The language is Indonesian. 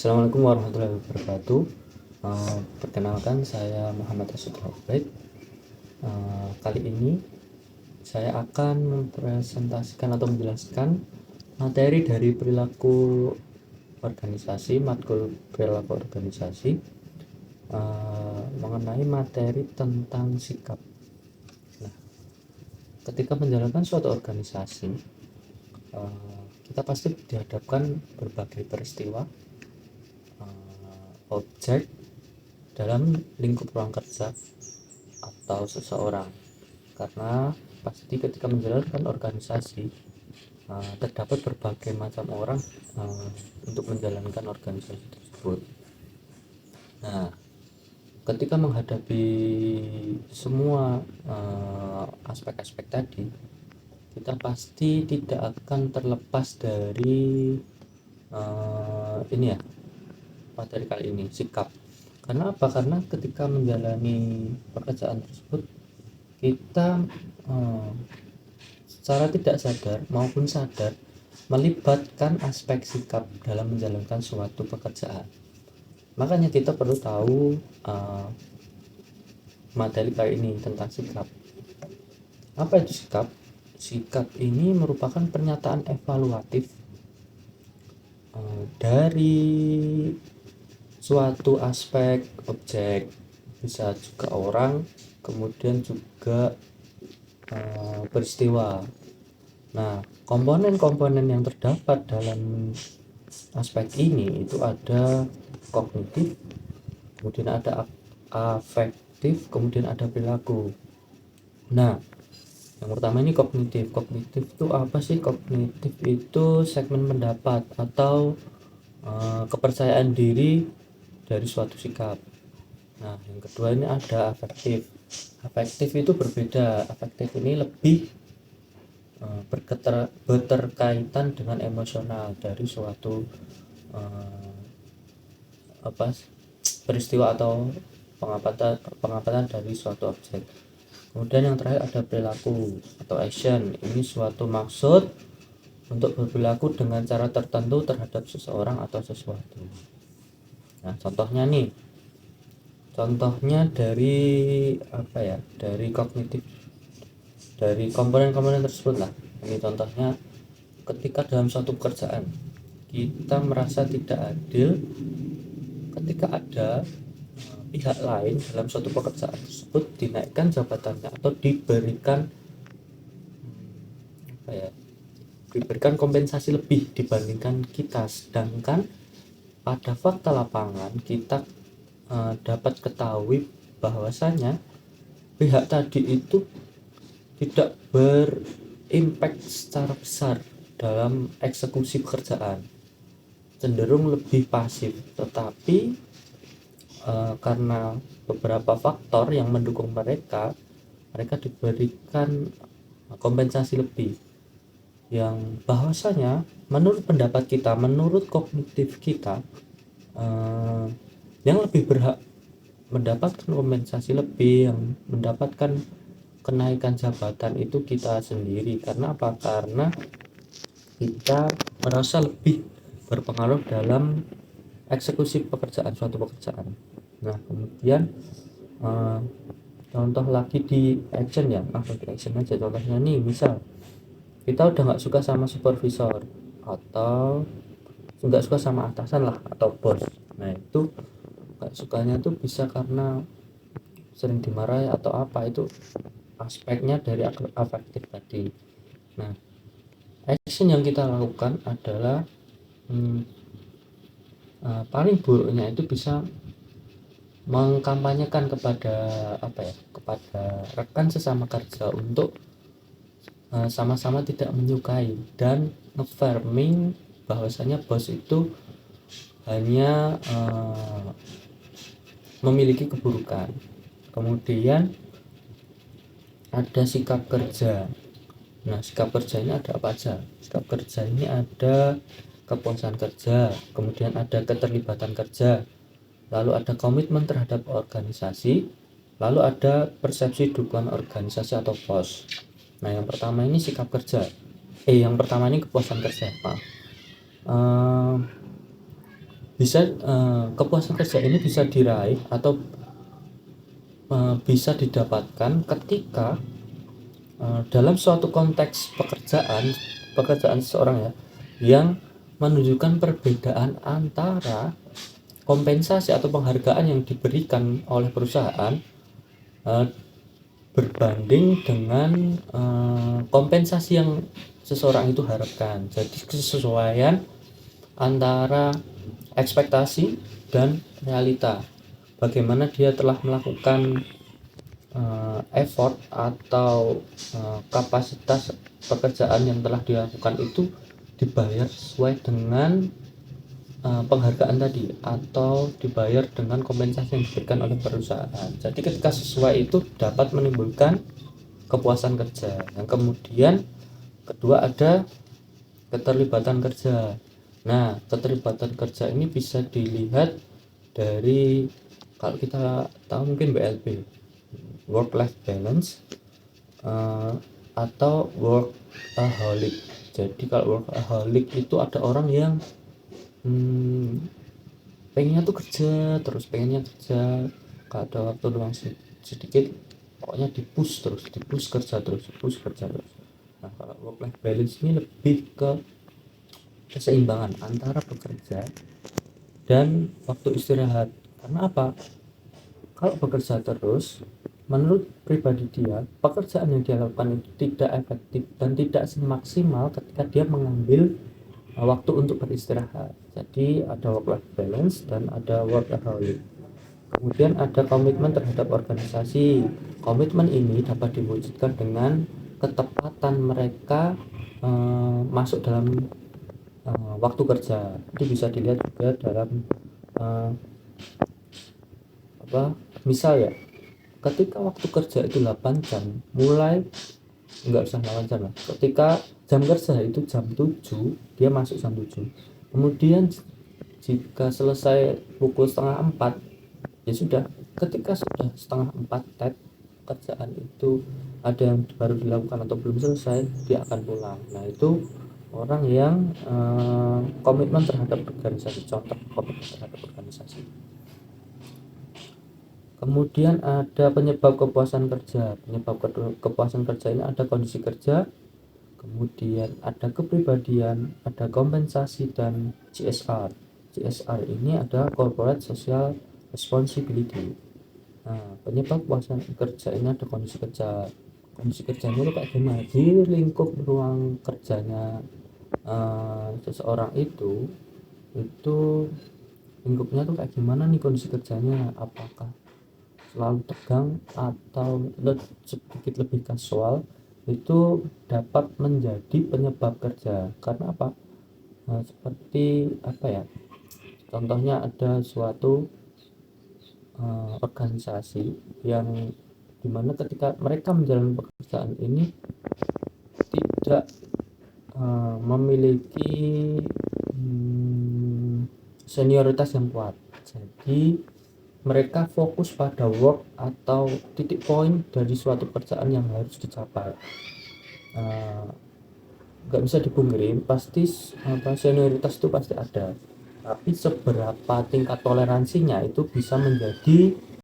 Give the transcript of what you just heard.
Assalamualaikum warahmatullahi wabarakatuh. Perkenalkan, saya Muhammad Asud Robert. Kali ini saya akan mempresentasikan atau menjelaskan materi dari perilaku organisasi, matkul perilaku organisasi, mengenai materi tentang sikap. Nah, ketika menjalankan suatu organisasi, kita pasti dihadapkan berbagai peristiwa, objek dalam lingkup ruang kerja atau seseorang, karena pasti ketika menjalankan organisasi terdapat berbagai macam orang untuk menjalankan organisasi tersebut. Nah, ketika menghadapi semua aspek-aspek tadi, kita pasti tidak akan terlepas dari ini ya, materi kali ini, sikap. Karena apa? Karena ketika menjalani pekerjaan tersebut, kita secara tidak sadar maupun sadar melibatkan aspek sikap dalam menjalankan suatu pekerjaan. Makanya kita perlu tahu materi kali ini tentang sikap. Apa itu sikap? Sikap ini merupakan pernyataan evaluatif dari suatu aspek objek, bisa juga orang, kemudian juga peristiwa. Nah, komponen-komponen yang terdapat dalam aspek ini itu ada kognitif, kemudian ada afektif, kemudian ada perilaku. Nah, yang pertama ini kognitif. Kognitif itu apa sih? Kognitif itu segmen pendapat atau kepercayaan diri dari suatu sikap. Nah, yang kedua ini ada afektif. Afektif itu berbeda. Afektif ini lebih berterkaitan dengan emosional dari suatu peristiwa atau pengamatan dari suatu objek. Kemudian yang terakhir ada perilaku atau action. Ini suatu maksud untuk berperilaku dengan cara tertentu terhadap seseorang atau sesuatu. Nah, contohnya dari dari kognitif, dari komponen-komponen tersebut lah. Ini contohnya, ketika dalam suatu pekerjaan kita merasa tidak adil ketika ada pihak lain dalam suatu pekerjaan tersebut dinaikkan jabatannya atau diberikan kompensasi lebih dibandingkan kita, sedangkan pada fakta lapangan kita dapat ketahui bahwasanya pihak tadi itu tidak berimpact secara besar dalam eksekusi pekerjaan, cenderung lebih pasif. Tetapi karena beberapa faktor yang mendukung mereka diberikan kompensasi lebih, yang bahwasanya menurut pendapat kita, menurut kognitif kita, yang lebih berhak mendapatkan kompensasi lebih, yang mendapatkan kenaikan jabatan itu kita sendiri. Karena apa? Karena kita merasa lebih berpengaruh dalam eksekusi suatu pekerjaan. Nah, kemudian contoh lagi di action ya, di action aja. Contohnya nih, misal kita udah nggak suka sama supervisor atau nggak suka sama atasan lah atau bos. Nah, itu nggak sukanya tuh bisa karena sering dimarahi atau apa, itu aspeknya dari afektif tadi. Nah, action yang kita lakukan adalah paling buruknya itu bisa mengkampanyekan kepada kepada rekan sesama kerja untuk sama-sama tidak menyukai dan nge-framing bahwasanya bos itu hanya memiliki keburukan. Kemudian ada sikap kerja. Nah, sikap kerja ini ada apa aja? Sikap kerja ini ada kepuasan kerja, kemudian ada keterlibatan kerja, lalu ada komitmen terhadap organisasi, lalu ada persepsi dukungan organisasi atau bos. Nah, yang pertama ini sikap kerja. Yang pertama ini kepuasan kerja, Pak. kepuasan kerja ini bisa diraih atau bisa didapatkan ketika dalam suatu konteks pekerjaan seseorang ya, yang menunjukkan perbedaan antara kompensasi atau penghargaan yang diberikan oleh perusahaan uh, berbanding dengan kompensasi yang seseorang itu harapkan. Jadi kesesuaian antara ekspektasi dan realita. Bagaimana dia telah melakukan effort atau kapasitas pekerjaan yang telah dilakukan itu dibayar sesuai dengan penghargaan tadi atau dibayar dengan kompensasi yang diberikan oleh perusahaan. Jadi ketika sesuai itu dapat menimbulkan kepuasan kerja. Yang kemudian kedua ada keterlibatan kerja. Nah, keterlibatan kerja ini bisa dilihat dari, kalau kita tahu mungkin BLB, work life balance, atau workaholic. Jadi kalau workaholic itu ada orang yang pengennya tuh kerja terus, kalau ada waktu luang sedikit pokoknya dipush kerja terus. Nah, kalau work life balance ini lebih ke keseimbangan antara bekerja dan waktu istirahat. Karena apa? Kalau bekerja terus, menurut pribadi dia, pekerjaan yang dia lakukan itu tidak efektif dan tidak semaksimal ketika dia mengambil waktu untuk beristirahat. Jadi ada work life balance dan ada workaholic. Kemudian ada komitmen terhadap organisasi. Komitmen ini dapat diwujudkan dengan ketepatan mereka masuk dalam waktu kerja. Itu bisa dilihat juga dalam misal ya, ketika waktu kerja itu 8 jam, mulai enggak usah 8 jam lah, ketika jam kerja itu jam 7, dia masuk jam 7. Kemudian jika selesai pukul setengah 4, ya sudah, ketika sudah setengah 4 kerjaan itu ada yang baru dilakukan atau belum selesai, dia akan pulang. Nah, itu orang yang komitmen terhadap organisasi. Contoh komitmen terhadap organisasi. Kemudian ada penyebab kepuasan kerja. Penyebab kepuasan kerja ini ada kondisi kerja, kemudian ada kepribadian, ada kompensasi, dan CSR. CSR ini ada Corporate Social Responsibility. Nah, penyebab kepuasan kerja ini ada kondisi kerja. Kondisi kerjanya itu kayak gimana? Di lingkup ruang kerjanya seseorang itu lingkupnya tuh kayak gimana nih kondisi kerjanya? Apakah selalu tegang atau sedikit lebih kasual? Itu dapat menjadi penyebab kerja. Karena apa? Seperti apa ya, contohnya ada suatu organisasi yang dimana ketika mereka menjalani pekerjaan ini tidak memiliki senioritas yang kuat. Jadi mereka fokus pada work atau titik poin dari suatu pekerjaan yang harus dicapai. Nggak bisa dipungkiri, pasti senioritas itu pasti ada, tapi seberapa tingkat toleransinya itu bisa menjadi